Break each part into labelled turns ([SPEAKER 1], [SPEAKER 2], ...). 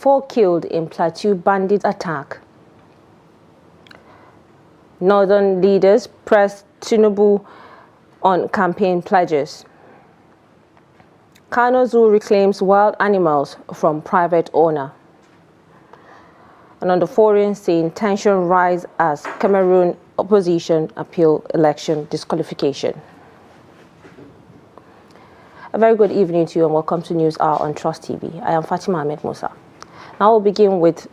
[SPEAKER 1] 4 killed in Plateau bandit attack. Northern leaders press tinubu on campaign pledges. Kano Zoo reclaims wild animals from private owner. And on the foreign scene, tension rise as Cameroon opposition appeal election disqualification. A very good evening to you and welcome to News Hour on Trust TV. I am Fatima Ahmed Musa. Now we'll begin with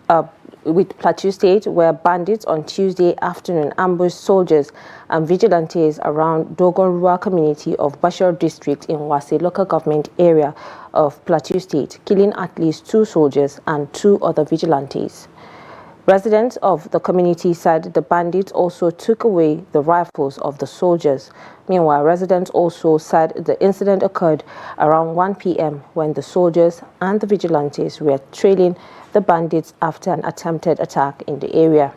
[SPEAKER 1] Plateau State, where bandits on Tuesday afternoon ambushed soldiers and vigilantes around Dogorua community of Bashir district in Wase local government area of Plateau State, killing at least 2 soldiers and 2 other vigilantes. Residents of the community said the bandits also took away the rifles of the soldiers. Meanwhile, residents also said the incident occurred around 1 p.m. when the soldiers and the vigilantes were trailing the bandits after an attempted attack in the area.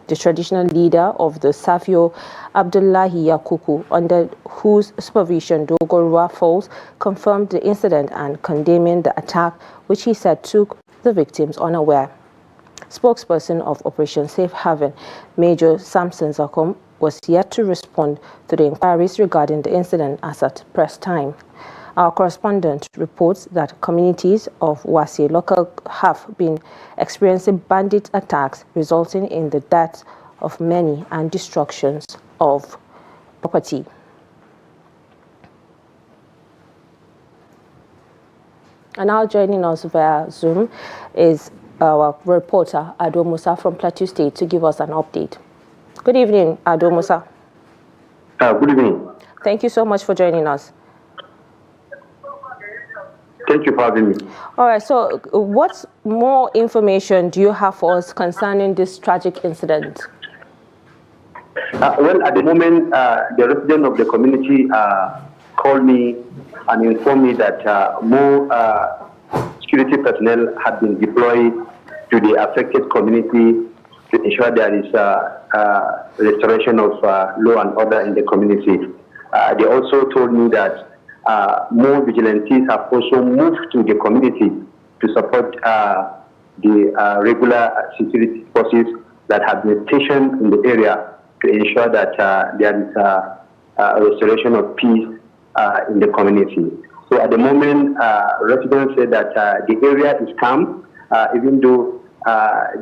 [SPEAKER 1] The traditional leader of the Safio, Abdullahi Yakuku, under whose supervision Dogorua falls, confirmed the incident and condemning the attack, which he said took the victims unaware. Spokesperson of Operation Safe Haven, Major Samson Zakom, was yet to respond to the inquiries regarding the incident as at press time. Our correspondent reports that communities of Wase local have been experiencing bandit attacks, resulting in the deaths of many and destructions of property. And now joining us via Zoom is our reporter Ado Musa from Plateau State to give us an update. Good evening, Ado Musa.
[SPEAKER 2] Good evening.
[SPEAKER 1] Thank you so much for joining us.
[SPEAKER 2] Thank you for having me.
[SPEAKER 1] All right, so what more information do you have for us concerning this tragic incident?
[SPEAKER 2] Well, at the moment, the resident of the community called me and informed me that more security personnel have been deployed to the affected community to ensure there is restoration of law and order in the community. They also told me that more vigilantes have also moved to the community to support the regular security forces that have been stationed in the area to ensure that there is a restoration of peace in the community. So at the moment, residents say that the area is calm, even though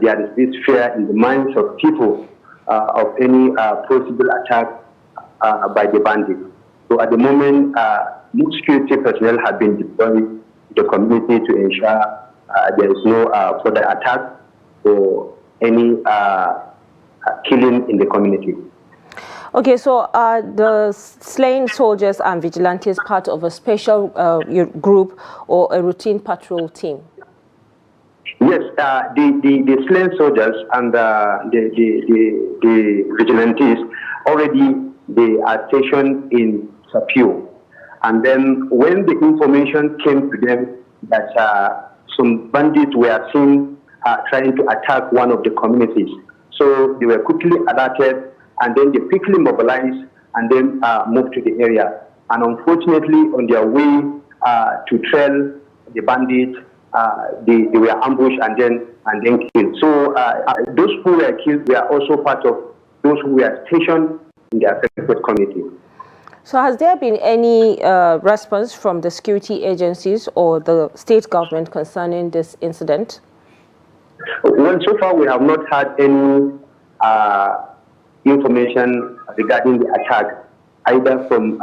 [SPEAKER 2] there is this fear in the minds of people of any possible attack by the bandits. So at the moment, more security personnel have been deployed to the community to ensure there is no further attack or any killing in the community.
[SPEAKER 1] Okay, so the slain soldiers and vigilantes part of a special group or a routine patrol team?
[SPEAKER 2] Yes, the slain soldiers and the vigilantes already they are stationed in Sapio. And then when the information came to them that some bandits were seen trying to attack one of the communities, so they were quickly alerted and then they quickly mobilized and then moved to the area. And unfortunately, on their way to trail the bandits, they were ambushed and then killed. So those who were killed were also part of those who were stationed in the affected community.
[SPEAKER 1] So has there been any response from the security agencies or the state government concerning this incident?
[SPEAKER 2] Well, so far we have not had any information regarding the attack, either from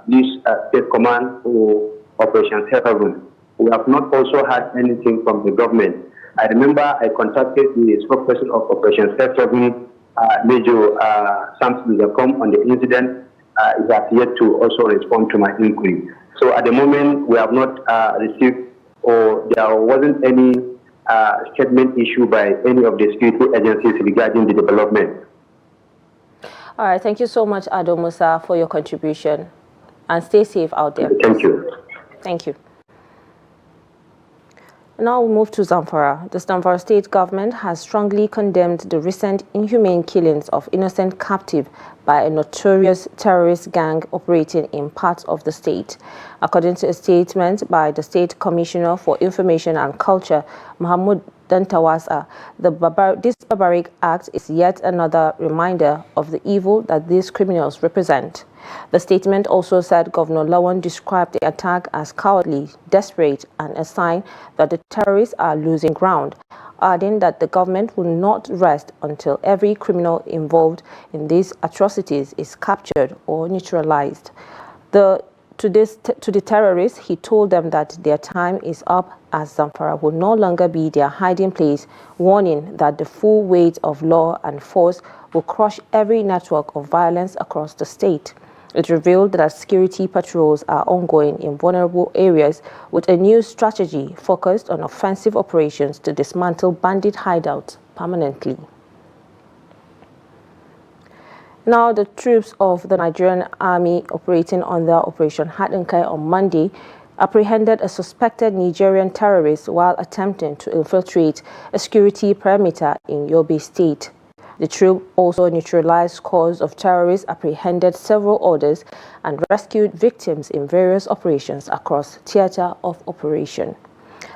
[SPEAKER 2] this state command or Operation Safe Haven. We have not also had anything from the government. I remember I contacted the spokesperson of Operation Safe Haven, Major Samson Zakom, on the incident. He has yet to also respond to my inquiry. So at the moment, we have not received, or there wasn't any statement issued by any of the security agencies regarding the development.
[SPEAKER 1] All right, thank you so much, Ado Musa, for your contribution. And stay safe out there.
[SPEAKER 2] Thank you.
[SPEAKER 1] Thank you. Now we move to Zamfara. The Zamfara state government has strongly condemned the recent inhumane killings of innocent captives by a notorious terrorist gang operating in parts of the state. According to a statement by the State Commissioner for Information and Culture, Mahmoud Dantawasa, this barbaric act is yet another reminder of the evil that these criminals represent. The statement also said Governor Lawan described the attack as cowardly, desperate, and a sign that the terrorists are losing ground, adding that the government will not rest until every criminal involved in these atrocities is captured or neutralized. To the terrorists, he told them that their time is up, as Zamfara will no longer be their hiding place, warning that the full weight of law and force will crush every network of violence across the state. It revealed that security patrols are ongoing in vulnerable areas with a new strategy focused on offensive operations to dismantle bandit hideouts permanently. Now, the troops of the Nigerian Army operating under Operation Hadinkai on Monday apprehended a suspected Nigerian terrorist while attempting to infiltrate a security perimeter in Yobe State. The troop also neutralized scores of terrorists, apprehended several others, and rescued victims in various operations across theater of operation.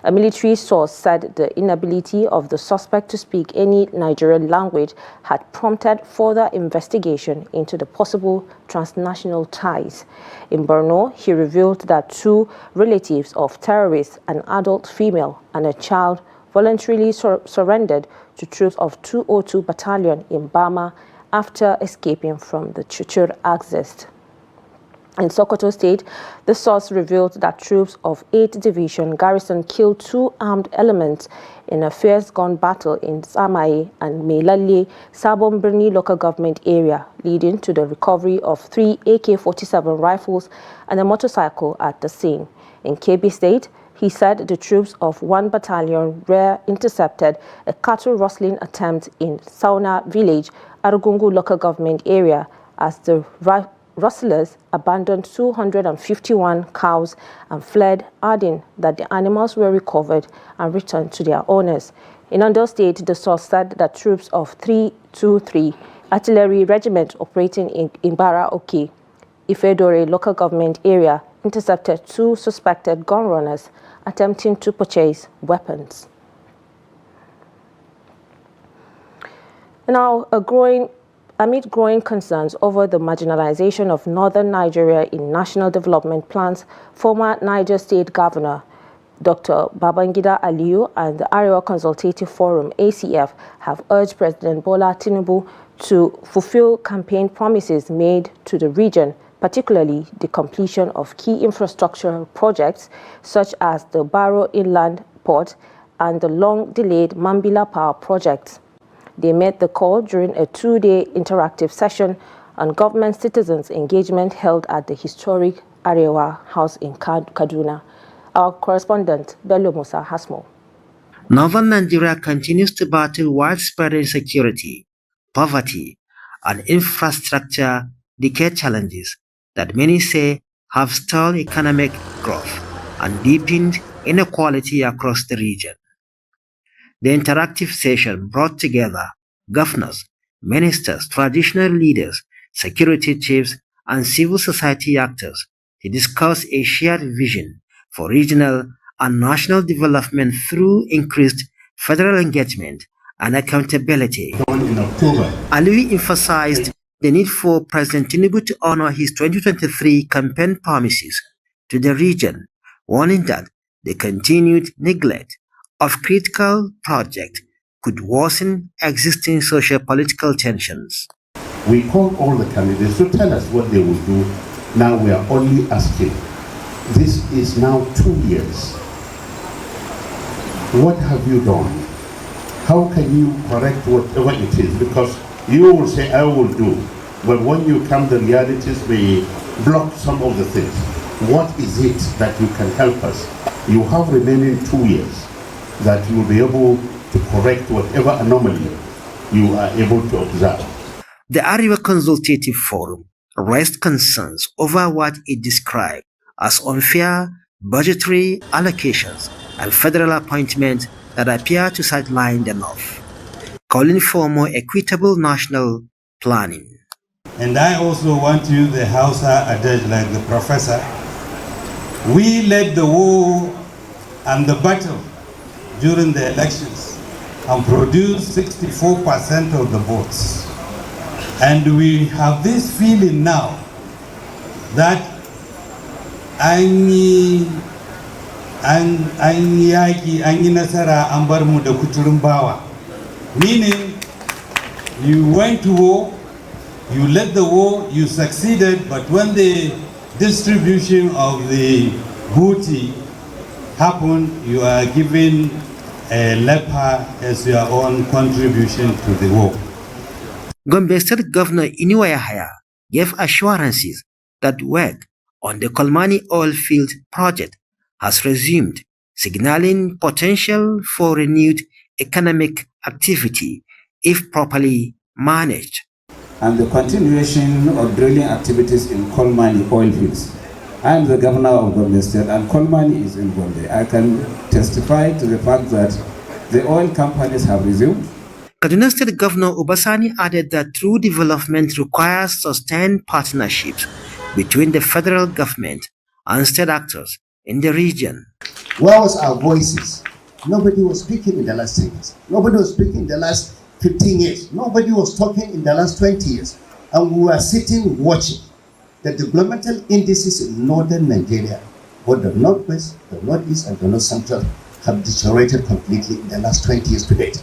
[SPEAKER 1] A military source said the inability of the suspect to speak any Nigerian language had prompted further investigation into the possible transnational ties. In Borno, he revealed that two relatives of terrorists, an adult female and a child, voluntarily surrendered to troops of 202 Battalion in Bama after escaping from the Chuchur axis. In Sokoto State, the source revealed that troops of 8th Division Garrison killed two armed elements in a fierce gun battle in Samaye and Melalle, Sabon Birni local government area, leading to the recovery of 3 AK-47 rifles and a motorcycle at the scene. In Kebbi State, he said the troops of 1 Battalion Rear intercepted a cattle rustling attempt in Sauna village, Arugungu local government area, as the rustlers abandoned 251 cows and fled, adding that the animals were recovered and returned to their owners. In Ondo State, the source said that troops of 323 Artillery Regiment operating in Imbara Oke, Ifedore local government area, intercepted 2 suspected gun runners attempting to purchase weapons. Now, amid growing concerns over the marginalization of northern Nigeria in national development plans, former Niger State Governor Dr. Babangida Aliyu and the Arewa Consultative Forum (ACF) have urged President Bola Tinubu to fulfill campaign promises made to the region, particularly the completion of key infrastructure projects such as the Baro Inland Port and the long-delayed Mambila Power Project. They made the call during a 2-day interactive session on government citizens' engagement held at the historic Arewa House in Kaduna. Our correspondent, Bello Musa, has more.
[SPEAKER 3] Northern Nigeria continues to battle widespread insecurity, poverty, and infrastructure decay challenges that many say have stalled economic growth and deepened inequality across the region. The interactive session brought together governors, ministers, traditional leaders, security chiefs, and civil society actors to discuss a shared vision for regional and national development through increased federal engagement and accountability.
[SPEAKER 4] In October,
[SPEAKER 3] Aliyu emphasized the need for President Tinubu to honor his 2023 campaign promises to the region, warning that the continued neglect of critical projects could worsen existing socio-political tensions.
[SPEAKER 4] we called all the candidates to tell us what they would do. Now we are only asking. This is now 2 years. What have you done? How can you correct whatever it is? Because you will say, I will do. But when you come, the realities may block some of the things. What is it that you can help us? You have remaining 2 years that you will be able to correct whatever anomaly you are able to observe.
[SPEAKER 3] The Arewa Consultative Forum raised concerns over what it described as unfair budgetary allocations and federal appointments that appear to sideline the North, calling for more equitable national planning.
[SPEAKER 5] And I also want to use the Hausa adage like the professor. We led the war and the battle during the elections and produced 64% of the votes. And we have this feeling now that any nasara an bar mu da kuturin bawa, meaning you went to war, you led the war, you succeeded, but when the distribution of the booty happened, you are given a leper as your own contribution to the war.
[SPEAKER 3] Gombe State Governor Inuwa Yahaya gave assurances that work on the Kolmani oil field project has resumed, signaling potential for renewed economic activity if properly managed.
[SPEAKER 6] And the continuation of drilling activities in Kolmani oil fields. I am the governor of Gombe State and Kolmani is in Gombe. I can testify to the fact that the oil companies have resumed.
[SPEAKER 3] Kaduna State Governor Obasani added that true development requires sustained partnerships between the federal government and state actors in the region.
[SPEAKER 7] Where was our voices? Nobody was speaking in the last 10 years. Nobody was speaking in the last 15 years. Nobody was talking in the last 20 years. And we were sitting watching the developmental indices in northern Nigeria, both the northwest, the northeast, and the north central, have deteriorated completely in the last 20 years to date.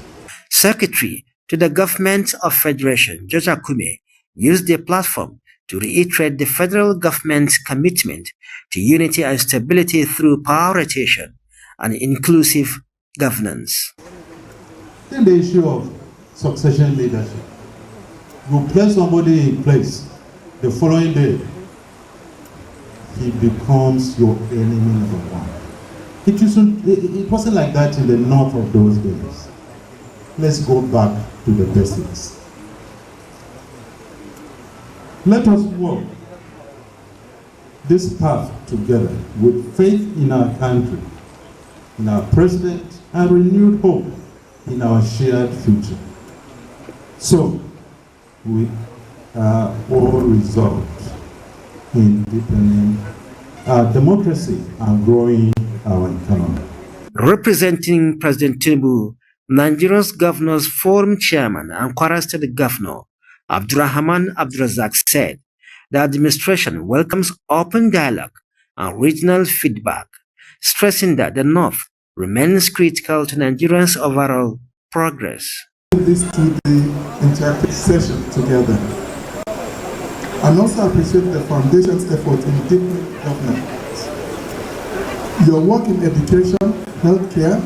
[SPEAKER 3] Secretary to the Government of Federation, George Akume, used the platform to reiterate the federal government's commitment to unity and stability through power rotation and inclusive governance.
[SPEAKER 8] In the issue of succession leadership, you place somebody in place, the following day, he becomes your enemy number one. It wasn't like that in the north of those days. Let's go back to the basics. Let us walk this path together with faith in our country, in our president, and renewed hope in our shared future. So, we are all resolved in deepening our democracy and growing our economy.
[SPEAKER 3] Representing President Tinubu, Nigeria's Governors Forum Chairman and Kwara State Governor Abdurrahman Abdurazak said the administration welcomes open dialogue and regional feedback, stressing that the North remains critical to Nigeria's overall progress.
[SPEAKER 8] This to the interactive session together, and also appreciate the foundation's effort in deepening governance. Your work in education, healthcare,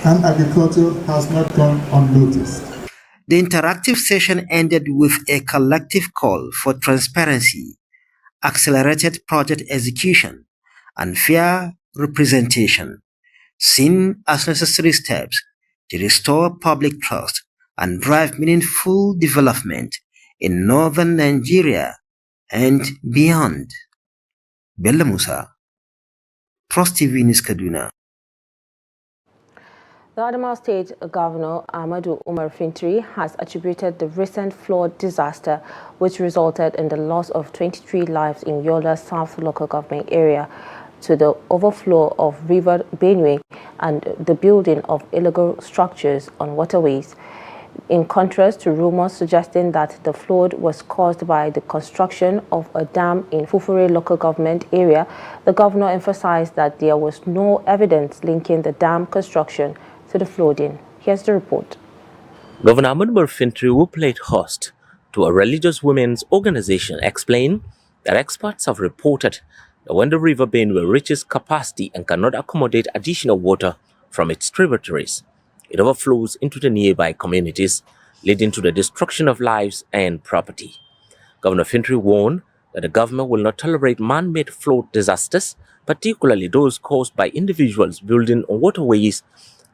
[SPEAKER 8] and agriculture has not gone unnoticed.
[SPEAKER 3] The interactive session ended with a collective call for transparency, accelerated project execution, and fair representation, seen as necessary steps to restore public trust and drive meaningful development in northern Nigeria and beyond. Bello Musa, Trust TV News, Kaduna.
[SPEAKER 1] The Adamawa State Governor Ahmadu Umar Fintiri has attributed the recent flood disaster, which resulted in the loss of 23 lives in Yola South local government area, to the overflow of River Benue and the building of illegal structures on waterways. In contrast to rumors suggesting that the flood was caused by the construction of a dam in Fufure local government area, the governor emphasized that there was no evidence linking the dam construction to the flooding. Here's the report.
[SPEAKER 9] Governor Ahmadu Fintiri, who played host to a religious women's organization, explained that experts have reported that when the River Benue reaches capacity and cannot accommodate additional water from its tributaries, it overflows into the nearby communities, leading to the destruction of lives and property. Governor Fintiri warned that the government will not tolerate man-made flood disasters, particularly those caused by individuals building on waterways,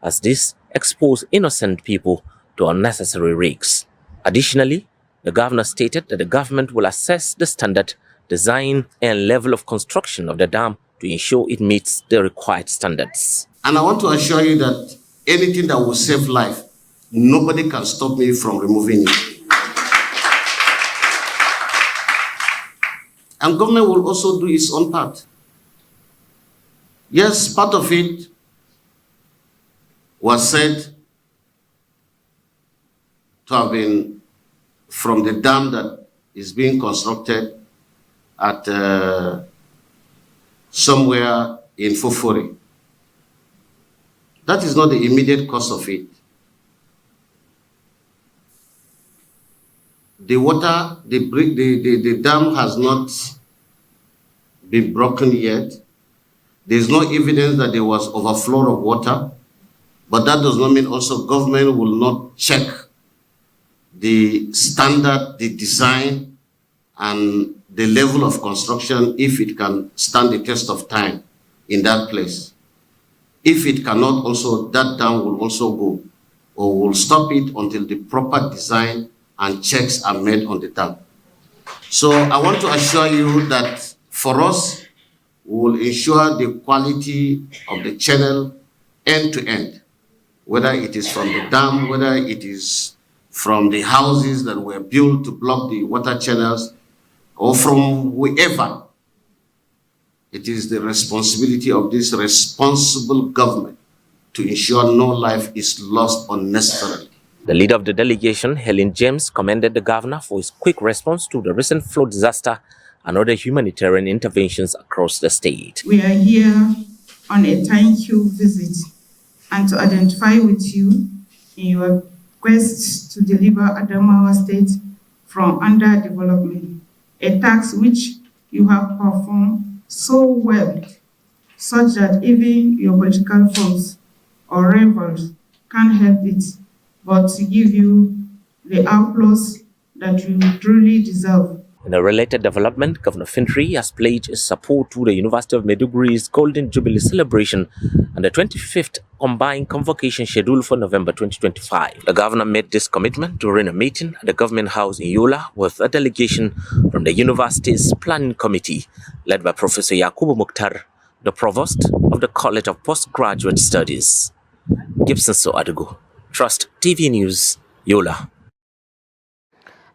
[SPEAKER 9] as this expose innocent people to unnecessary risks. Additionally, the governor stated that the government will assess the standard, design, and level of construction of the dam to ensure it meets the required standards.
[SPEAKER 10] And I want to assure you that anything that will save life, nobody can stop me from removing it. And government will also do its own part. Yes, part of it was said to have been from the dam that is being constructed at somewhere in Fufuri. That is not the immediate cause of it. The water, the dam has not been broken yet. There is no evidence that there was overflow of water, but that does not mean also government will not check the standard, the design, and the level of construction if it can stand the test of time in that place. If it cannot also, that dam will also go, or will stop it until the proper design and checks are made on the dam. So I want to assure you that for us, we will ensure the quality of the channel end to end, whether it is from the dam, whether it is from the houses that were built to block the water channels, or from wherever. It is the responsibility of this responsible government to ensure no life is lost unnecessarily.
[SPEAKER 9] The leader of the delegation, Helen James, commended the governor for his quick response to the recent flood disaster and other humanitarian interventions across the state.
[SPEAKER 11] We are here on a thank you visit and to identify with you in your quest to deliver Adamawa State from underdevelopment, a task which you have performed so well, such that even your political foes or rivals can't help it but to give you the applause that you truly deserve.
[SPEAKER 9] In a related development, Governor Fintri has pledged his support to the University of Maiduguru's Golden Jubilee celebration and the 25th combined convocation scheduled for November 2025. The governor made this commitment during a meeting at the government house in Yola with a delegation from the university's planning committee led by Professor Yakubu Mukhtar, the provost of the College of Postgraduate Studies. Gibson Soadugu, Trust TV News, Yola.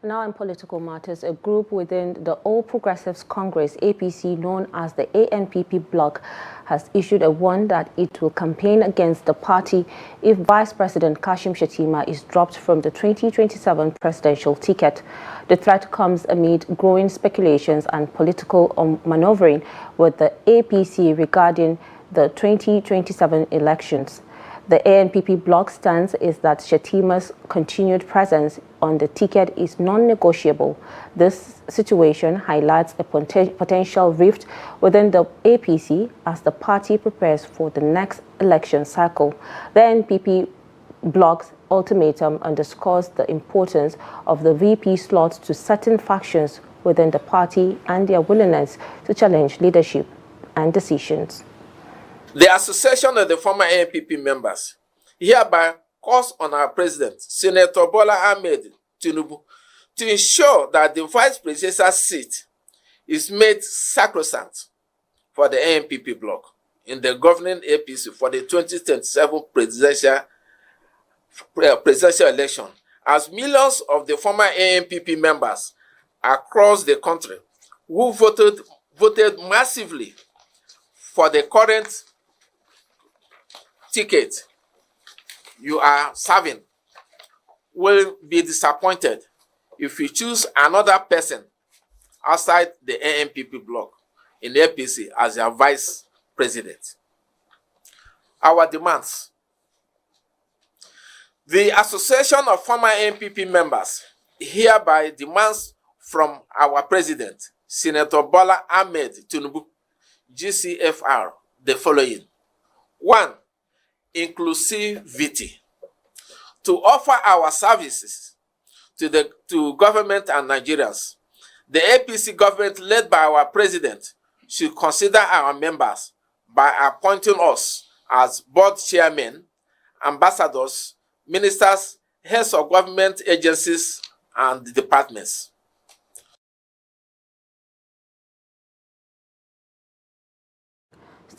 [SPEAKER 1] Now in political matters, a group within the All Progressives Congress, APC, known as the ANPP bloc, has issued a warning that it will campaign against the party if Vice President Kashim Shettima is dropped from the 2027 presidential ticket. The threat comes amid growing speculations and political maneuvering with the APC regarding the 2027 elections. The ANPP bloc stance is that Shettima's continued presence on the ticket is non-negotiable. This situation highlights a potential rift within the APC as the party prepares for the next election cycle. The ANPP bloc's ultimatum underscores the importance of the VP slot to certain factions within the party and their willingness to challenge leadership and decisions.
[SPEAKER 12] The Association of the former ANPP members hereby calls on our president, Senator Bola Ahmed Tinubu, to ensure that the vice presidential seat is made sacrosanct for the ANPP bloc in the governing APC for the 2027 presidential election, as millions of the former ANPP members across the country who voted massively for the current ticket you are serving will be disappointed if you choose another person outside the ANPP bloc in the APC as your vice president. Our demands. The Association of Former ANPP members hereby demands from our president, Senator Bola Ahmed Tinubu, GCFR, the following. 1. Inclusivity. To offer our services to government and Nigerians, the APC government led by our president should consider our members by appointing us as board chairmen, ambassadors, ministers, heads of government agencies and departments.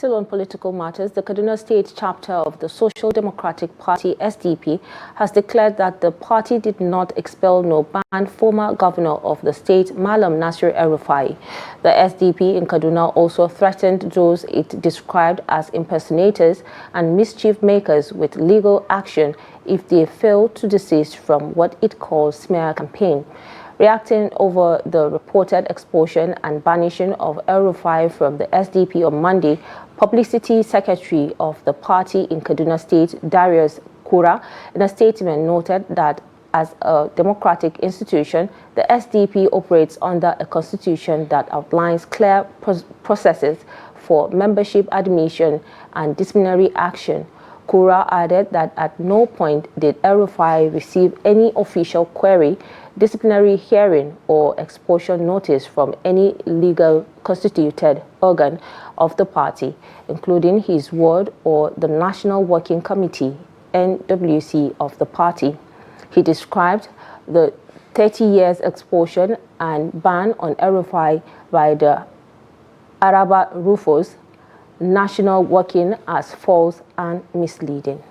[SPEAKER 1] Still on political matters, the Kaduna State chapter of the Social Democratic Party SDP has declared that the party did not expel nor ban former governor of the state, Malam Nasir El-Rufai. The SDP in Kaduna also threatened those it described as impersonators and mischief makers with legal action if they fail to desist from what it calls smear campaign. Reacting over the reported expulsion and banishing of El-Rufai from the SDP on Monday, Publicity Secretary of the party in Kaduna State, Darius Kura, in a statement noted that as a democratic institution, the SDP operates under a constitution that outlines clear processes for membership admission and disciplinary action. Kura added that at no point did El-Rufai receive any official query, disciplinary hearing or expulsion notice from any legal constituted organ of the party, including his ward or the National Working Committee, NWC, of the party. He described the 30 years expulsion and ban on El-Rufai by the Araba Rufus National Working as false and misleading.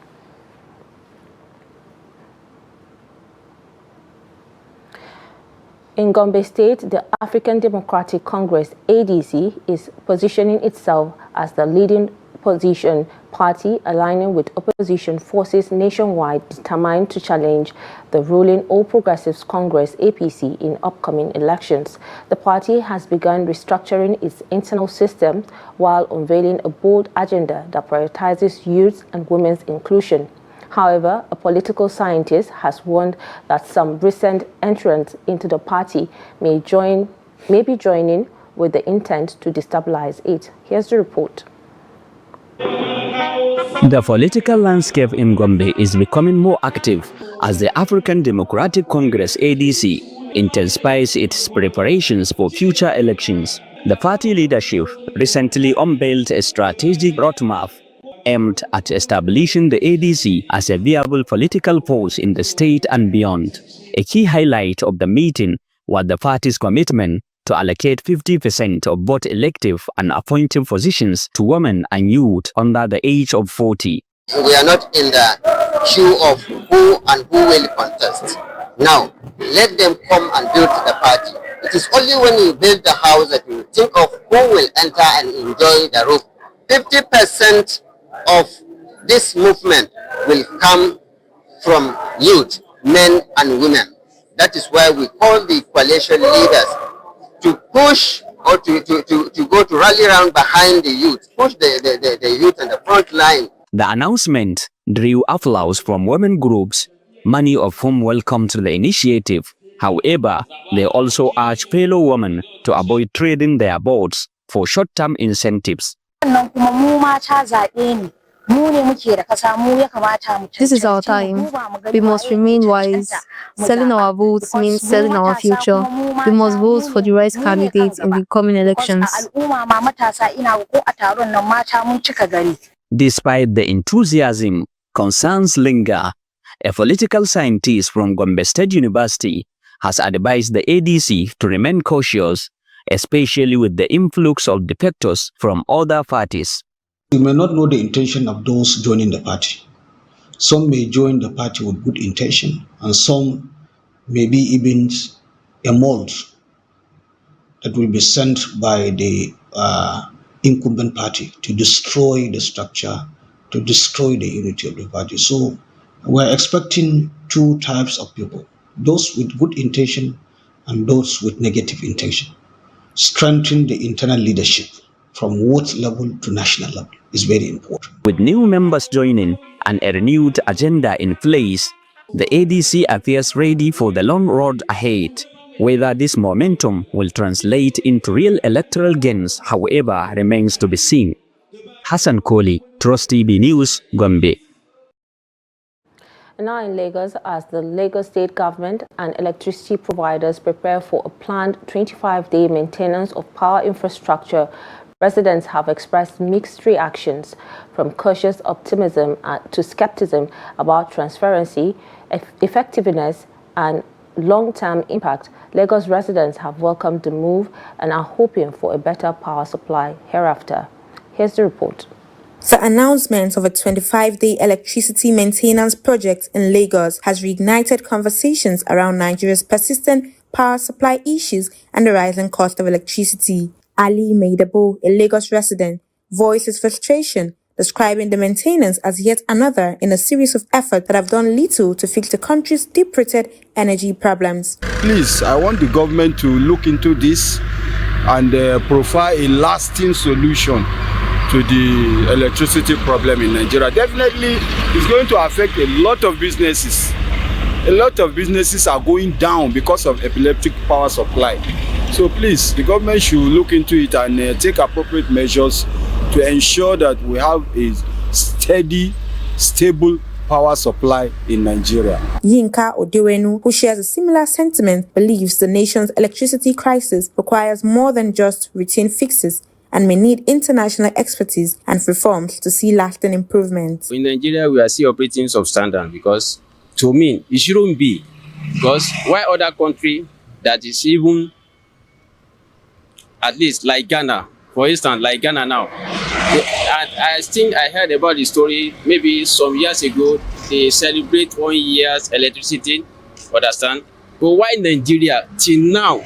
[SPEAKER 1] In Gombe State, the African Democratic Congress, ADC, is positioning itself as the leading opposition party, aligning with opposition forces nationwide determined to challenge the ruling All Progressives Congress, APC, in upcoming elections. The party has begun restructuring its internal system while unveiling a bold agenda that prioritizes youth and women's inclusion. However, a political scientist has warned that some recent entrants into the party may be joining with the intent to destabilize it. Here's the report.
[SPEAKER 13] The political landscape in Gombe is becoming more active as the African Democratic Congress, ADC, intensifies its preparations for future elections. The party leadership recently unveiled a strategic roadmap aimed at establishing the ADC as a viable political force in the state and beyond. A key highlight of the meeting was the party's commitment to allocate 50% of both elective and appointed positions to women and youth under the age of 40.
[SPEAKER 14] We are not in the queue of who will contest. Now, let them come and build the party. It is only when you build the house that you think of who will enter and enjoy the roof. 50% of this movement will come from youth, men and women. That is why we call the coalition leaders to push or to go to rally around behind the youth, push the youth on the front line.
[SPEAKER 13] The announcement drew applause from women groups, many of whom welcomed the initiative. However, they also urged fellow women to avoid trading their votes for short-term incentives.
[SPEAKER 15] This is our time. We must remain wise. Selling our votes means selling our future. We must vote for the right candidates in the coming elections.
[SPEAKER 13] Despite the enthusiasm, concerns linger. A political scientist from Gombe State University has advised the ADC to remain cautious, especially with the influx of defectors from other parties.
[SPEAKER 16] We may not know the intention of those joining the party. Some may join the party with good intention, and some may be even a mold that will be sent by the incumbent party to destroy the structure, to destroy the unity of the party. So we're expecting two types of people, those with good intention and those with negative intention. Strengthen the internal leadership from ward level to national level is very important.
[SPEAKER 13] With new members joining and a renewed agenda in place, the ADC appears ready for the long road ahead. Whether this momentum will translate into real electoral gains, however, remains to be seen. Hassan Koli, Trust TV News, Gombe.
[SPEAKER 1] Now in Lagos, as the Lagos State Government and electricity providers prepare for a planned 25-day maintenance of power infrastructure, residents have expressed mixed reactions, from cautious optimism to skepticism about transparency, effectiveness, and long-term impact. Lagos residents have welcomed the move and are hoping for a better power supply hereafter. Here's the report.
[SPEAKER 17] The announcement of a 25-day electricity maintenance project in Lagos has reignited conversations around Nigeria's persistent power supply issues and the rising cost of electricity. Ali Maidabo, a Lagos resident, voiced his frustration, describing the maintenance as yet another in a series of efforts that have done little to fix the country's deep-rooted energy problems.
[SPEAKER 18] Please, I want the government to look into this and provide a lasting solution to the electricity problem in Nigeria. Definitely, it's going to affect a lot of businesses. A lot of businesses are going down because of epileptic power supply. So please, the government should look into it and take appropriate measures to ensure that we have a steady, stable power supply in Nigeria.
[SPEAKER 17] Yinka Odewenu, who shares a similar sentiment, believes the nation's electricity crisis requires more than just routine fixes and may need international expertise and reforms to see lasting improvements.
[SPEAKER 19] In Nigeria, we are still operating substandard because, to me, it shouldn't be. Because why other country that is even, at least like Ghana, for instance, like Ghana now, I think I heard about the story maybe some years ago, they celebrate 1 year's electricity, understand? But why Nigeria, till now,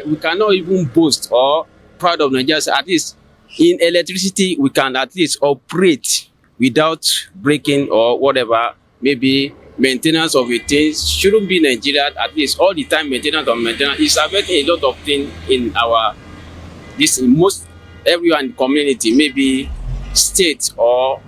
[SPEAKER 19] we cannot even boast or proud of Nigeria, at least in electricity, we can at least operate without breaking or whatever, maybe maintenance of a thing shouldn't be Nigeria, at least all the time maintenance is affecting a lot of things in our, this in most everyone community, maybe state or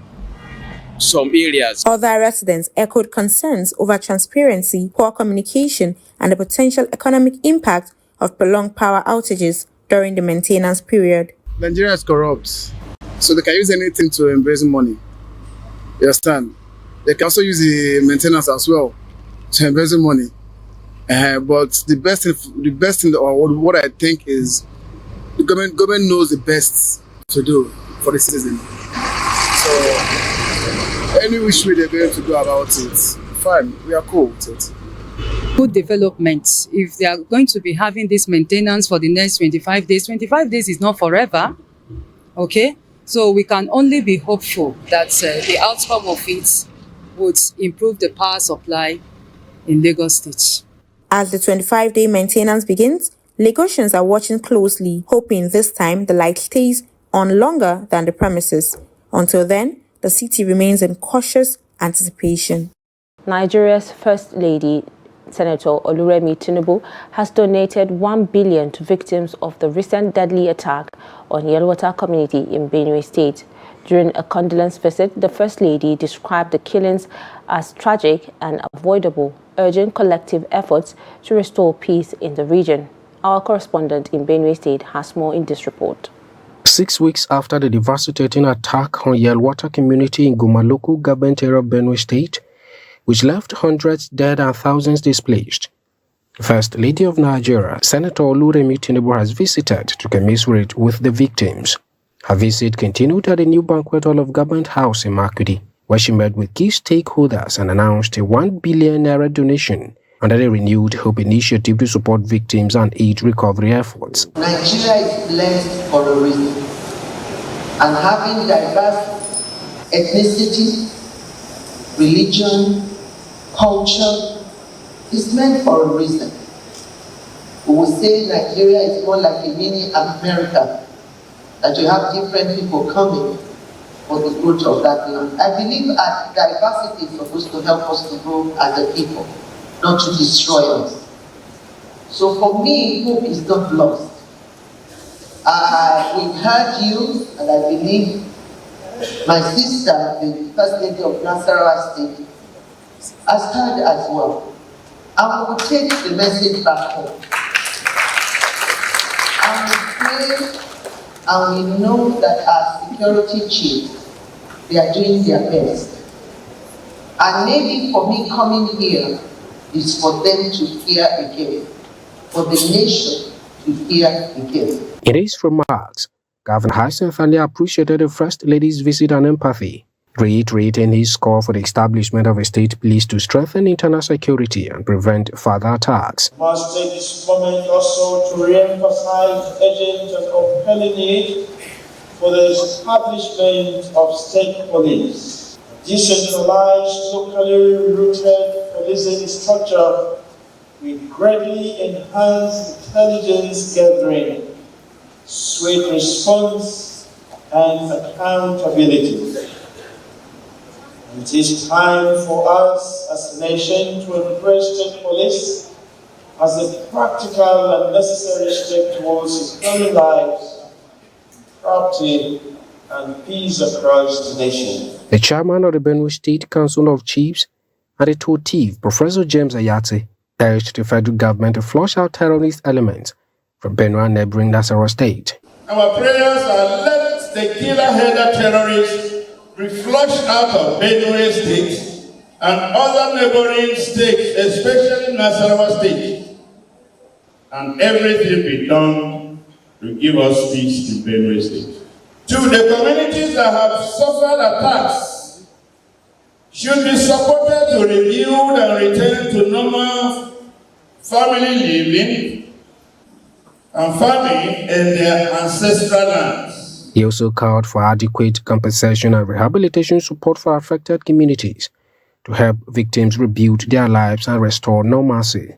[SPEAKER 19] some areas.
[SPEAKER 17] Other residents echoed concerns over transparency, poor communication, and the potential economic impact of prolonged power outages during the maintenance period.
[SPEAKER 20] Nigeria is corrupt, so they can use anything to embrace money. You understand? They can also use the maintenance as well to embrace money. But the best thing, or what I think is, the government knows the best to do for the citizen. So any which way they're going to go about it, fine, we are cool with it.
[SPEAKER 21] Good development. If they are going to be having this maintenance for the next 25 days is not forever, okay? So we can only be hopeful that the outcome of it would improve the power supply in Lagos State.
[SPEAKER 17] As the 25-day maintenance begins, Lagosians are watching closely, hoping this time the light stays on longer than the premises. Until then, the city remains in cautious anticipation.
[SPEAKER 1] Nigeria's First Lady, Senator El-Rufai Tinubu, has donated 1 billion to victims of the recent deadly attack on Yelwata community in Benue State. During a condolence visit, the First Lady described the killings as tragic and avoidable, urging collective efforts to restore peace in the region. Our correspondent in Benue State has more in this report.
[SPEAKER 22] 6 weeks after the devastating attack on Yelwata community in Guma local government area of Benue State, which left hundreds dead and thousands displaced, First Lady of Nigeria, Senator El-Rufai Tinubu, has visited to commiserate with the victims. Her visit continued at the new banquet hall of Government House in Makurdi, where she met with key stakeholders and announced a 1 billion naira donation under the Renewed Hope initiative to support victims and aid recovery efforts.
[SPEAKER 23] Nigeria is blessed for a reason, and having diverse ethnicity, religion, culture is meant for a reason. We will say Nigeria is more like a mini America, that you have different people coming for the growth of that land. I believe that diversity is supposed to help us to grow as a people, not to destroy us. So for me, hope is not lost. We heard you, and I believe my sister, the First Lady of Nasarawa State, has heard as well. And we will take the message back home. And we pray, and we know that our security chiefs, they are doing their best. And maybe for me coming here is for them to hear again, for the nation to hear again.
[SPEAKER 22] In his remarks, Governor Hassan Thani appreciated the First Lady's visit and empathy, reiterating his call for the establishment of a state police to strengthen internal security and prevent further attacks.
[SPEAKER 24] We must take this moment also to re-emphasize urgent and compelling need
[SPEAKER 2] for the establishment of state police. Decentralized, locally rooted policing structure will greatly enhance intelligence gathering, swift response, and accountability. It is time for us as a nation to embrace state police as a practical and necessary step towards securing lives, property, and peace across the nation.
[SPEAKER 22] The chairman of the Benue State Council of Chiefs and the Totiv, Professor James Ayate, urged the federal government to flush out terrorist elements from Benue and neighboring Nasarawa State.
[SPEAKER 4] Our prayers are let the killer-headed terrorists be flushed out of Benue State and other neighboring states, especially Nasarawa State, and everything be done to give us peace in Benue State. To the communities that have suffered attacks should be supported to rebuild and return to normal family living and farming in their ancestral lands.
[SPEAKER 22] He also called for adequate compensation and rehabilitation support for affected communities to help victims rebuild their lives and restore normalcy.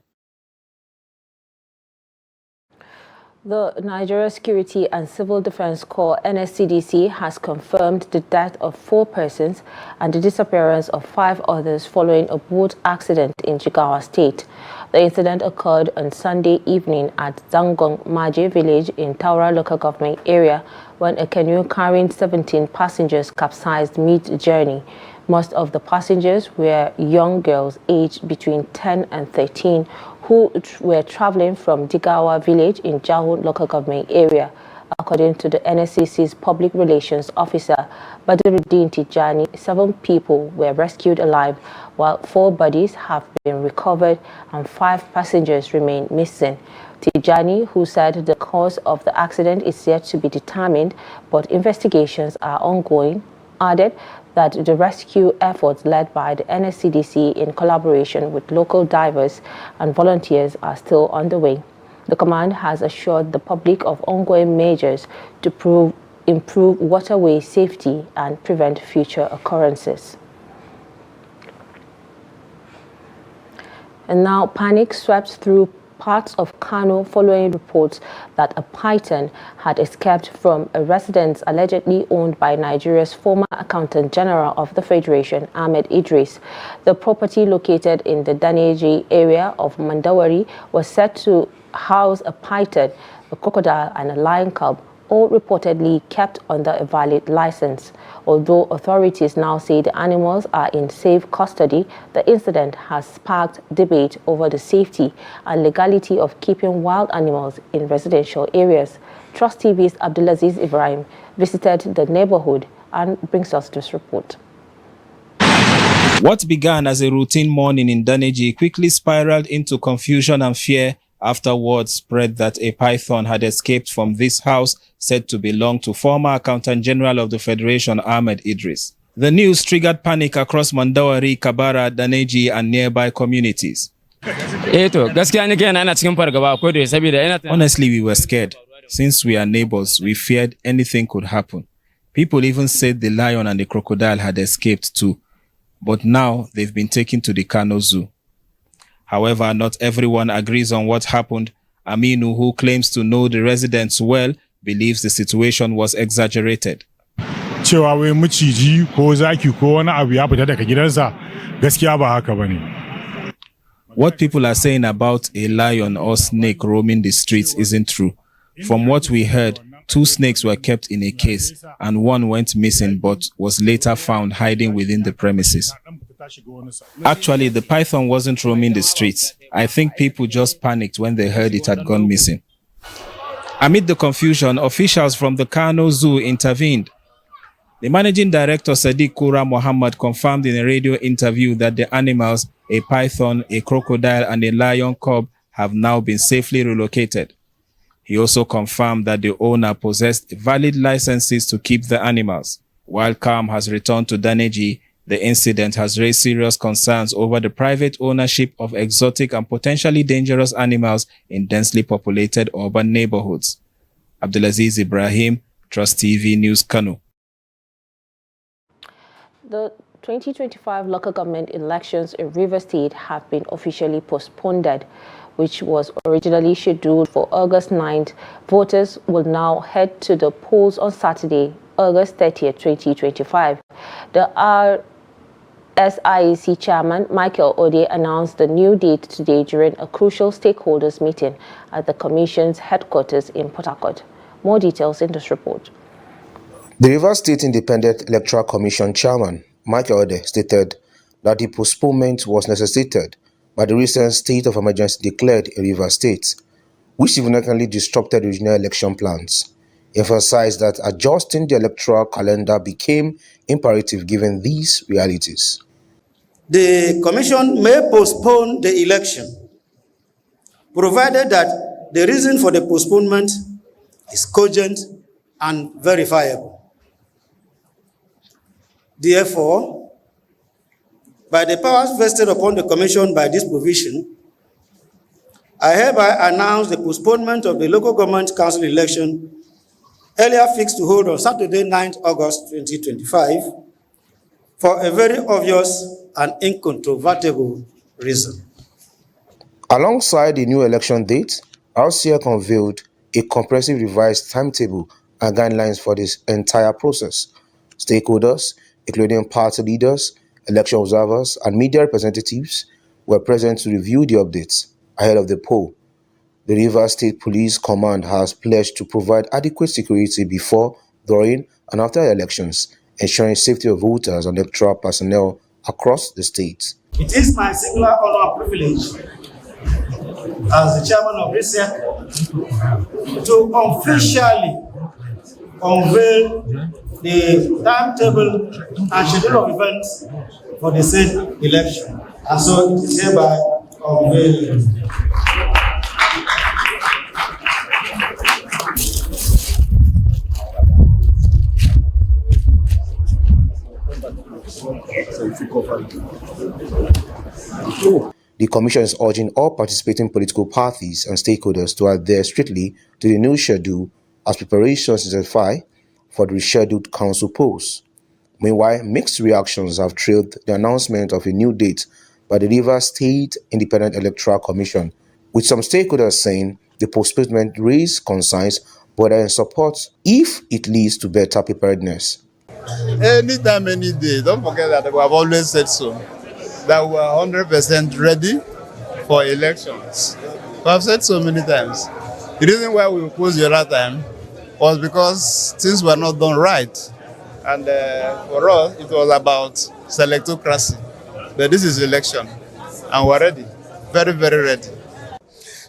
[SPEAKER 1] The Nigeria Security and Civil Defense Corps (NSCDC) has confirmed the death of 4 persons and the disappearance of 5 others following a boat accident in Jigawa State. The incident occurred on Sunday evening at Zangong Maje village in Taura local government area when a canoe carrying 17 passengers capsized mid-journey. Most of the passengers were young girls aged between 10 and 13 who were traveling from Jigawa village in Jahun local government area. According to the NSCC's public relations officer, Badruddin Tijani, 7 people were rescued alive, while 4 bodies have been recovered and 5 passengers remain missing. Tijani, who said the cause of the accident is yet to be determined, but investigations are ongoing, added that the rescue efforts led by the NSCDC in collaboration with local divers and volunteers are still underway. The command has assured the public of ongoing measures to improve waterway safety and prevent future occurrences. And now panic swept through parts of Kano following reports that a python had escaped from a residence allegedly owned by Nigeria's former Accountant General of the Federation, Ahmed Idris. The property located in the Daneji area of Mandawari was said to house a python, a crocodile and a lion cub, all reportedly kept under a valid license. Although authorities now say the animals are in safe custody, the incident has sparked debate over the safety and legality of keeping wild animals in residential areas. Trust TV's Abdulaziz Ibrahim visited the neighborhood and brings us this report.
[SPEAKER 5] What began as a routine morning in Daneji quickly spiraled into confusion and fear after word spread that a python had escaped from this house said to belong to former Accountant General of the Federation, Ahmed Idris. The news triggered panic across Mandawari, Kabara, Daneji, and nearby communities. Honestly, we were scared. Since we are neighbors, we feared anything could happen. People even said the lion and the crocodile had escaped too. But now they've been taken to the Kano Zoo. However, not everyone agrees on what happened. Aminu, who claims to know the residents well, believes the situation was exaggerated. What people are saying about a lion or snake roaming the streets isn't true. From what we heard, 2 snakes were kept in a case and 1 went missing but was later found hiding within the premises. Actually, the python wasn't roaming the streets. I think people just panicked when they heard it had gone missing. Amid the confusion, officials from the Kano Zoo intervened. The managing director, Sadiq Kura Mohammed, confirmed in a radio interview that the animals, a python, a crocodile, and a lion cub, have now been safely relocated. He also confirmed that the owner possessed valid licenses to keep the animals. While calm has returned to Daneji, the incident has raised serious concerns over the private ownership of exotic and potentially dangerous animals in densely populated urban neighborhoods. Abdulaziz Ibrahim, Trust TV News, Kano.
[SPEAKER 1] The 2025 local government elections in Rivers State have been officially postponed, which was originally scheduled for August 9th. Voters will now head to the polls on Saturday, August 30th, 2025. The RSIEC chairman, Michael Ode, announced the new date today during a crucial stakeholders meeting at the Commission's headquarters in Port Harcourt. More details in this report.
[SPEAKER 6] The Rivers State Independent Electoral Commission chairman, Michael Ode, stated that the postponement was necessitated by the recent state of emergency declared in Rivers State, which significantly disrupted regional election plans. He emphasized that adjusting the electoral calendar became imperative given these realities.
[SPEAKER 7] The Commission may postpone the election, provided that the reason for the postponement is cogent and verifiable. Therefore, by the powers vested upon the Commission by this provision, I hereby announce the postponement of the local government council election earlier fixed to hold on Saturday, 9th August 2025, for a very obvious and incontrovertible reason.
[SPEAKER 6] Alongside the new election date, RCL unveiled a comprehensive revised timetable and guidelines for this entire process. Stakeholders, including party leaders, election observers, and media representatives, were present to review the updates ahead of the poll. The Rivers State Police Command has pledged to provide adequate security before, during, and after elections, ensuring safety of voters and electoral personnel across the state.
[SPEAKER 2] It is my singular honor and privilege as the chairman of RCL to officially unveil the timetable and schedule of events for the said election. And so it is hereby unveiled.
[SPEAKER 6] The Commission is urging all participating political parties and stakeholders to adhere strictly to the new schedule as preparations intensify for the rescheduled council polls. Meanwhile, mixed reactions have trailed the announcement of a new date by the Rivers State Independent Electoral Commission, with some stakeholders saying the postponement raised concerns but are in support if it leads to better preparedness.
[SPEAKER 18] Anytime, any day. Don't forget that we have always said so, that we are 100% ready for elections. We have said so many times. The reason why we opposed the other time was because things were not done right. And for us, it was about selectocracy. But this is election, and we're ready, very, very ready.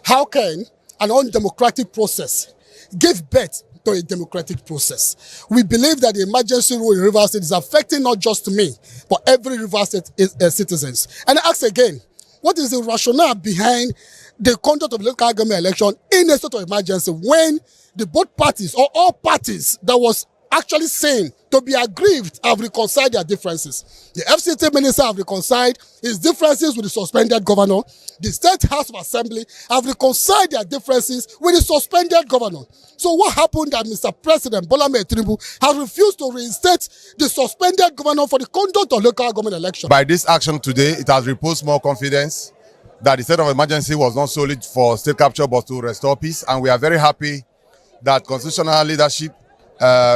[SPEAKER 8] How can an undemocratic process give birth to a democratic process? We believe that the emergency rule in Rivers State is affecting not just me, but every Rivers State citizens. And I ask again, what is the rationale behind the conduct of the local government election in a state of emergency when the both parties or all parties that was actually saying to be aggrieved have reconciled their differences? The FCT minister have reconciled his differences with the suspended governor. The State House of Assembly have reconciled their differences with the suspended governor. So what happened that Mr. President Bola Ahmed Tinubu has refused to reinstate the suspended governor for the conduct of local government election?
[SPEAKER 24] By this action today, it has reposed more confidence that the state of emergency was not solely for state capture but to restore peace, and we are very happy that constitutional leadership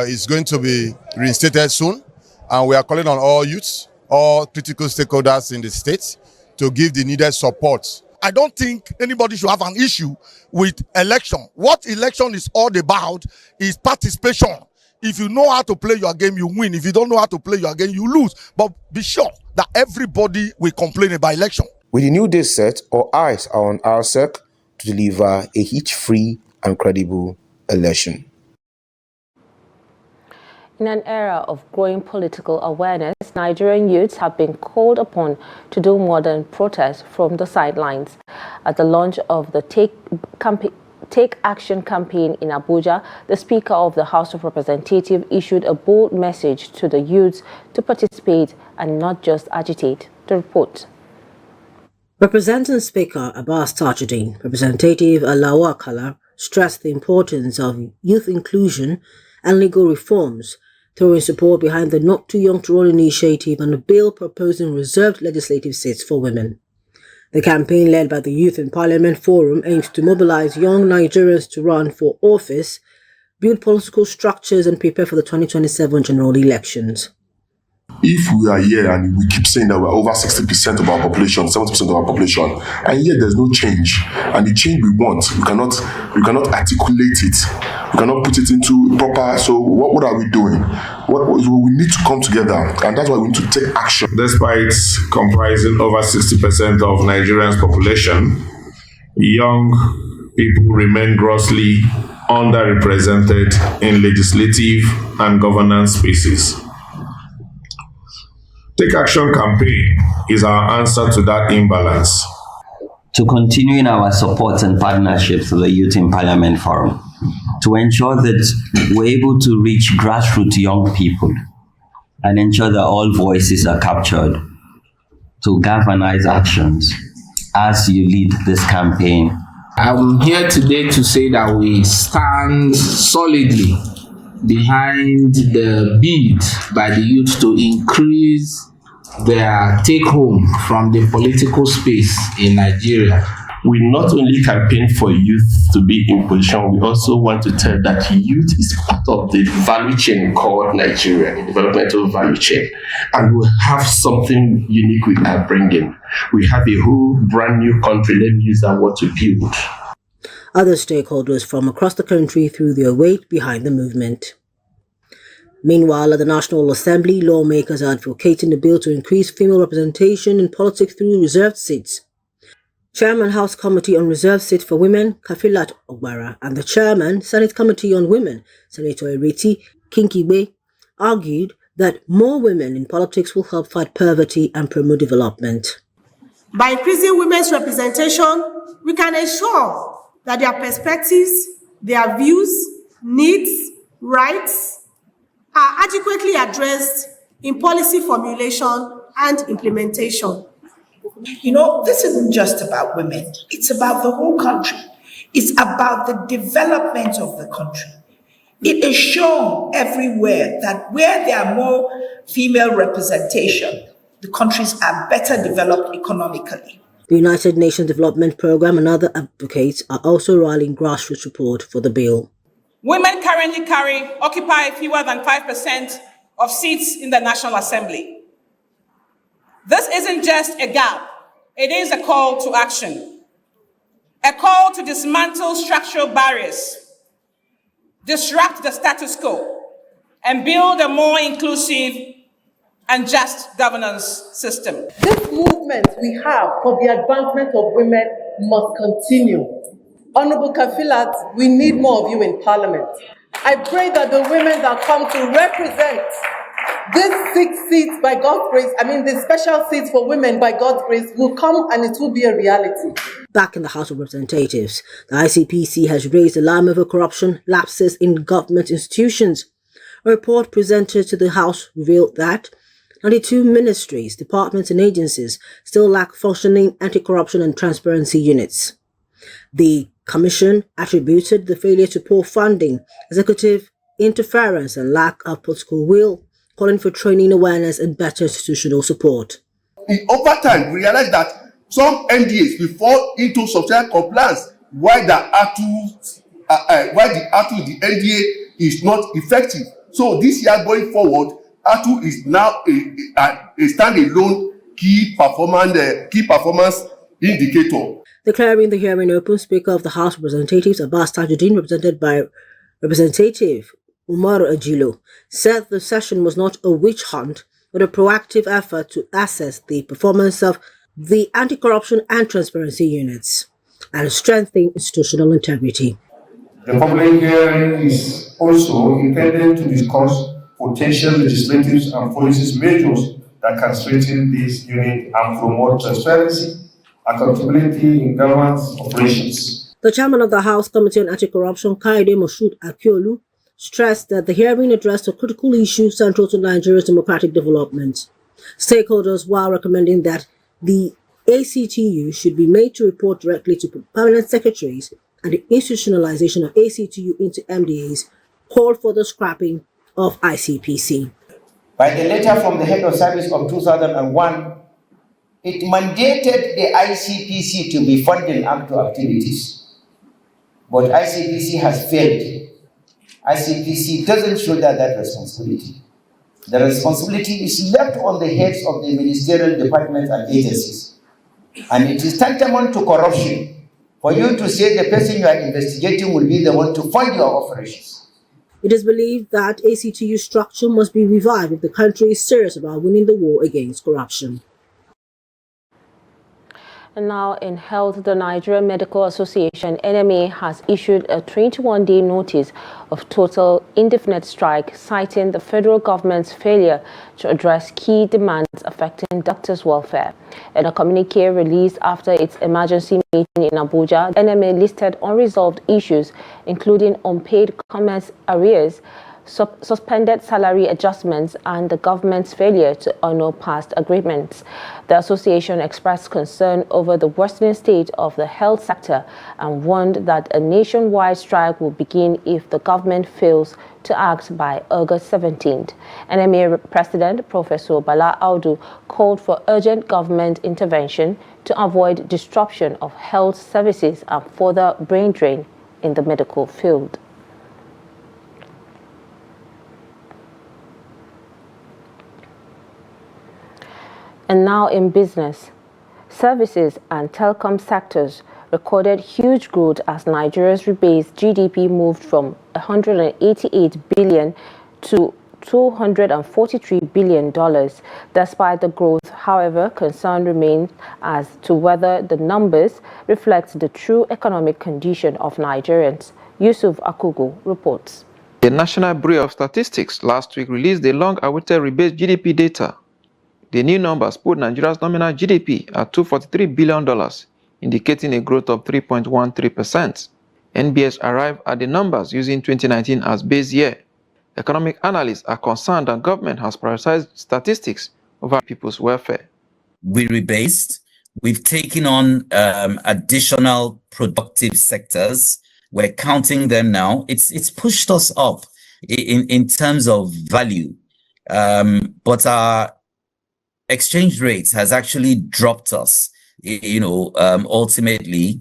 [SPEAKER 24] is going to be reinstated soon, and we are calling on all youths, all critical stakeholders in the state to give the needed support.
[SPEAKER 8] I don't think anybody should have an issue with election. What election is all about is participation. If you know how to play your game, you win. If you don't know how to play your game, you lose. But be sure that everybody will complain about election.
[SPEAKER 6] With the new day set, all eyes are on RSEC to deliver a hitch-free and credible election.
[SPEAKER 1] In an era of growing political awareness, Nigerian youths have been called upon to do more than protest from the sidelines. At the launch of the Take Action campaign in Abuja, the Speaker of the House of Representatives issued a bold message to the youths to participate and not just agitate. The report.
[SPEAKER 25] Representing Speaker Abbas Tajudeen, Representative Alawa Kala stressed the importance of youth inclusion and legal reforms, throwing support behind the Not Too Young to Run initiative and a bill proposing reserved legislative seats for women. The campaign, led by the Youth in Parliament Forum, aims to mobilize young Nigerians to run for office, build political structures, and prepare for the 2027 general elections.
[SPEAKER 3] If we are here and we keep saying that we're over 60% of our population, 70% of our population, and yet there's no change, and the change we want, we cannot articulate it, we cannot put it into proper. So what are we doing? We need to come together, and that's why we need to take action.
[SPEAKER 9] Despite comprising over 60% of Nigerians' population, young people remain grossly underrepresented in legislative and governance spaces. Take Action campaign is our answer to that imbalance.
[SPEAKER 10] To continue in our support and partnerships with the Youth in Parliament Forum, to ensure that we're able to reach grassroots young people and ensure that all voices are captured, to galvanize actions as you lead this campaign.
[SPEAKER 11] I'm here today to say that we stand solidly behind the bid by the youth to increase their take-home from the political space in Nigeria.
[SPEAKER 12] We not only campaign for youth to be in position, we also want to tell that youth is part of the value chain called Nigeria, the developmental value chain. And we have something unique we are bringing. We have a whole brand new country, let me use that word, to build.
[SPEAKER 25] Other stakeholders from across the country threw their weight behind the movement. Meanwhile, at the National Assembly, lawmakers are advocating the bill to increase female representation in politics through reserved seats. Chairman House Committee on Reserved Seats for Women, Kafilat Ogbara, and the Chairman, Senate Committee on Women, Senator Ereti Kinkibe, argued that more women in politics will help fight poverty and promote development.
[SPEAKER 26] By increasing women's representation, we can ensure that their perspectives, their views, needs, rights are adequately addressed in policy formulation and implementation.
[SPEAKER 27] You know, this isn't just about women. It's about the whole country. It's about the development of the country. It is shown everywhere that where there are more female representation, the countries are better developed economically.
[SPEAKER 25] The United Nations Development Programme and other advocates are also rallying grassroots support for the bill.
[SPEAKER 28] Women currently occupy fewer than 5% of seats in the National Assembly. This isn't just a gap, it is a call to action. A call to dismantle structural barriers, disrupt the status quo, and build a more inclusive and just governance system.
[SPEAKER 29] This movement we have for the advancement of women must continue. Honorable Kafilat, we need more of you in Parliament. I pray that the women that come to represent these 6 seats by God's grace, the special seats for women by God's grace, will come and it will be a reality.
[SPEAKER 25] Back in the House of Representatives, the ICPC has raised alarm over corruption lapses in government institutions. A report presented to the House revealed that 92 ministries, departments and agencies still lack functioning anti-corruption and transparency units. The Commission attributed the failure to poor funding, executive interference and lack of political will, calling for training awareness and better institutional support.
[SPEAKER 30] Over time, we realized that some NDAs will fall into substantial compliance while the NDA is not effective. So this year going forward, ATU is now a standalone key performance indicator.
[SPEAKER 25] Declaring the hearing open, Speaker of the House of Representatives, Abbas Tajuddin, represented by Representative Umar Ajilo, said the session was not a witch hunt, but a proactive effort to assess the performance of the anti-corruption and transparency units and strengthen institutional integrity.
[SPEAKER 31] The public hearing is also intended to discuss potential legislative and policy measures that can strengthen this unit and promote transparency, accountability in government operations.
[SPEAKER 25] The chairman of the House Committee on Anti-Corruption, Kaide Moshood Akiolu, stressed that the hearing addressed a critical issue central to Nigeria's democratic development. Stakeholders, while recommending that the ACTU should be made to report directly to permanent secretaries and the institutionalization of ACTU into MDAs, called for the scrapping of ICPC.
[SPEAKER 4] By the letter from the head of service of 2001, it mandated the ICPC to be funding actual activities. But ICPC has failed. ICPC doesn't shoulder that responsibility. The responsibility is left on the heads of the ministerial departments and agencies. And it is tantamount to corruption for you to say the person you are investigating will be the one to fund your operations.
[SPEAKER 25] It is believed that ACTU structure must be revived if the country is serious about winning the war against corruption.
[SPEAKER 1] And now in health, the Nigerian Medical Association, NMA, has issued a 21-day notice of total indefinite strike, citing the federal government's failure to address key demands affecting doctors' welfare. In a communique released after its emergency meeting in Abuja, NMA listed unresolved issues, including unpaid comments arrears, suspended salary adjustments, and the government's failure to honor past agreements. The association expressed concern over the worsening state of the health sector and warned that a nationwide strike will begin if the government fails to act by August 17th. NMA President Professor Bala Audu called for urgent government intervention to avoid disruption of health services and further brain drain in the medical field. And now in business, services and telecom sectors recorded huge growth as Nigeria's rebased GDP moved from 188 billion to $243 billion. Despite the growth, however, concern remains as to whether the numbers reflect the true economic condition of Nigerians. Yusuf Akugu reports.
[SPEAKER 13] The National Bureau of Statistics last week released the long-awaited rebased GDP data. The new numbers put Nigeria's nominal GDP at $243 billion, indicating a growth of 3.13%. NBS arrived at the numbers using 2019 as base year. Economic analysts are concerned that government has prioritized statistics over people's welfare.
[SPEAKER 14] We rebased. We've taken on additional productive sectors. We're counting them now. It's pushed us up in terms of value, but our exchange rates has actually dropped us, ultimately,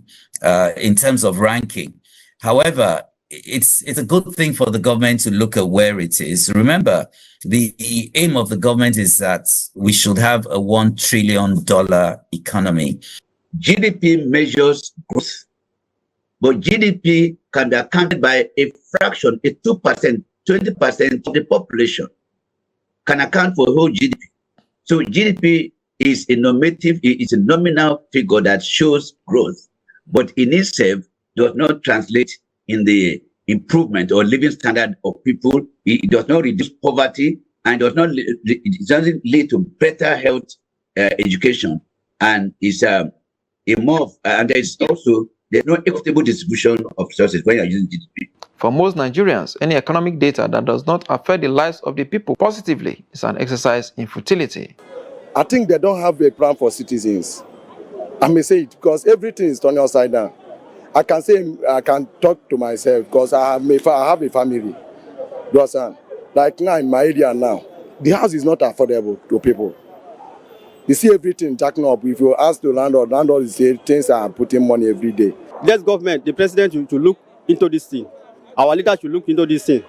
[SPEAKER 14] in terms of ranking. However, it's a good thing for the government to look at where it is. Remember, the aim of the government is that we should have a $1 trillion economy.
[SPEAKER 15] GDP measures growth, but GDP can be accounted by a fraction, a 2%, 20% of the population can account for whole GDP. So GDP is a normative, it's a nominal figure that shows growth, but in itself does not translate in the improvement or living standard of people. It does not reduce poverty and it doesn't lead to better health, education, and it's and there's no equitable distribution of resources when you're using GDP.
[SPEAKER 13] For most Nigerians, any economic data that does not affect the lives of the people positively is an exercise in futility.
[SPEAKER 18] I think they don't have a plan for citizens. I may say it because everything is turning upside down. I can say, I can talk to myself because I have a family. You understand? Like now in my area now, the house is not affordable to people. You see everything jacking up. If you ask the landlord is saying things are putting money every day.
[SPEAKER 16] Let's government, the president to look into this thing. Our leaders should look into this thing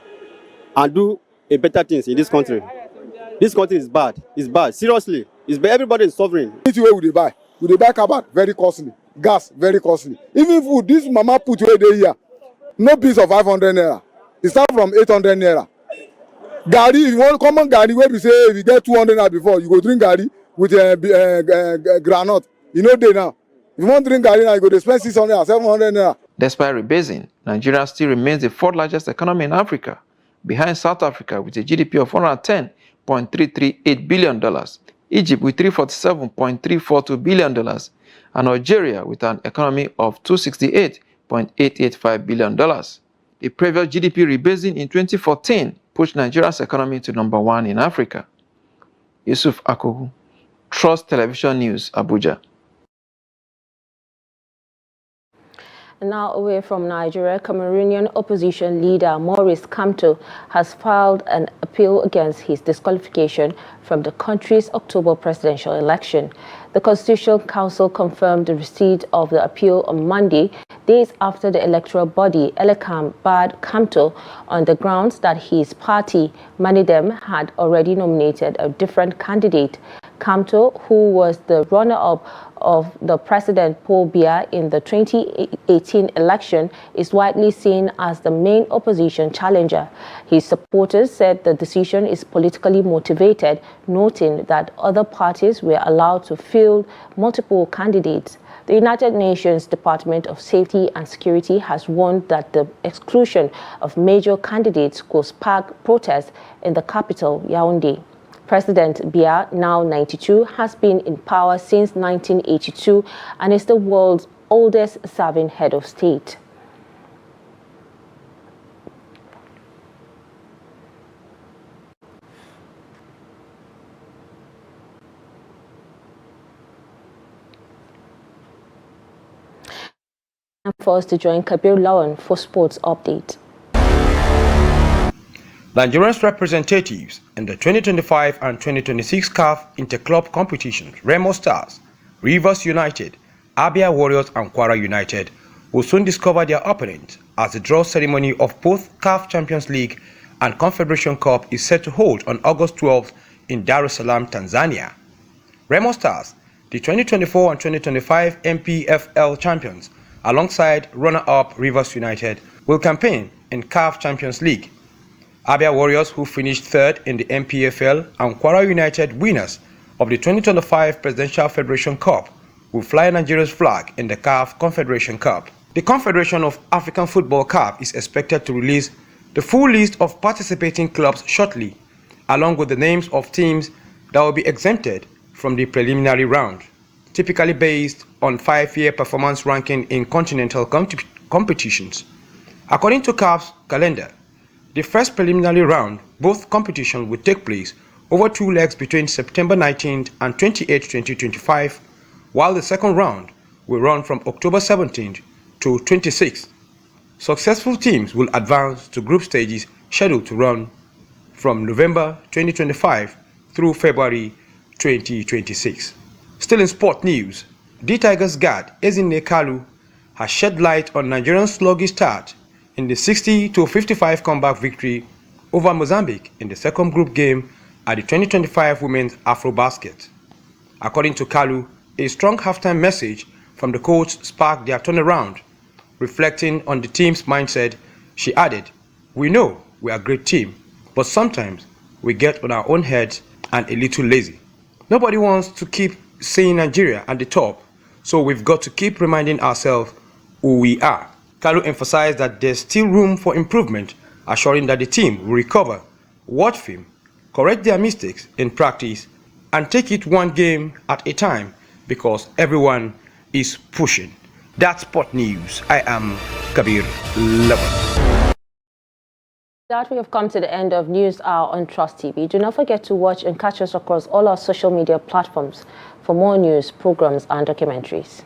[SPEAKER 16] and do a better things in this country. This country is bad. It's bad. Seriously. It's bad. Everybody is suffering.
[SPEAKER 18] Which way would they buy? Would they buy carbon? Very costly. Gas, very costly. Even food, this mama put away there here. No piece of 500 naira. It starts from 800 naira. Gari, if you want common gari, where we say if you get 200 naira before, you go drink gari with granite. You know they now. If you want to drink gari now, you go to spend 600 or 700 naira.
[SPEAKER 13] Despite rebasing, Nigeria still remains the fourth largest economy in Africa, behind South Africa with a GDP of $110.338 billion, Egypt with $347.342 billion, and Algeria with an economy of $268.885 billion. The previous GDP rebasing in 2014 pushed Nigeria's economy to number 1 in Africa. Yusuf Akugu, Trust Television News, Abuja.
[SPEAKER 1] Now away from Nigeria, Cameroonian opposition leader Maurice Kamto has filed an appeal against his disqualification from the country's October presidential election. The Constitutional Council confirmed the receipt of the appeal on Monday, days after the electoral body, Elecam, barred Kamto on the grounds that his party, Manidem, had already nominated a different candidate. Kamto, who was the runner-up of the President Paul Biya in the 2018 election, is widely seen as the main opposition challenger. His supporters said the decision is politically motivated, noting that other parties were allowed to field multiple candidates. The United Nations Department of Safety and Security has warned that the exclusion of major candidates could spark protests in the capital, Yaoundé. President Biya, now 92, has been in power since 1982 and is the world's oldest serving head of state. I'm forced to join Kabir Lawan for sports update.
[SPEAKER 2] Nigeria's representatives in the 2025 and 2026 CAF Interclub competitions, Remo Stars, Rivers United, Abia Warriors and Kwara United, will soon discover their opponents as the draw ceremony of both CAF Champions League and Confederation Cup is set to hold on August 12th in Dar es Salaam, Tanzania. Remo Stars, the 2024 and 2025 MPFL champions, alongside runner-up Rivers United, will campaign in CAF Champions League. Abia Warriors, who finished third in the MPFL, and Kwara United, winners of the 2025 Presidential Federation Cup, will fly Nigeria's flag in the CAF Confederation Cup. The Confederation of African Football CAF is expected to release the full list of participating clubs shortly, along with the names of teams that will be exempted from the preliminary round, typically based on 5-year performance ranking in continental competitions. According to CAF's calendar, the first preliminary round, both competitions will take place over 2 legs between September 19th and 28th, 2025, while the second round will run from October 17th to 26th. Successful teams will advance to group stages scheduled to run from November 2025 through February 2026. Still in sport news, the Tigers guard Ezinne Kalu has shed light on Nigeria's sluggish start in the 60-55 comeback victory over Mozambique in the second group game at the 2025 Women's Afrobasket. According to Kalu, a strong halftime message from the coach sparked their turnaround. Reflecting on the team's mindset, she added, "We know we are a great team, but sometimes we get on our own heads and a little lazy. Nobody wants to keep seeing Nigeria at the top, so we've got to keep reminding ourselves who we are." Kalu emphasized that there's still room for improvement, assuring that the team will recover, watch film, correct their mistakes in practice, and take it one game at a time because everyone is pushing. That's sport news. I am Kabir Lawan.
[SPEAKER 1] That we have come to the end of News Hour on Trust TV. Do not forget to watch and catch us across all our social media platforms for more news, programs, and documentaries.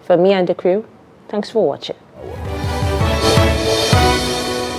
[SPEAKER 1] For me and the crew, thanks for watching.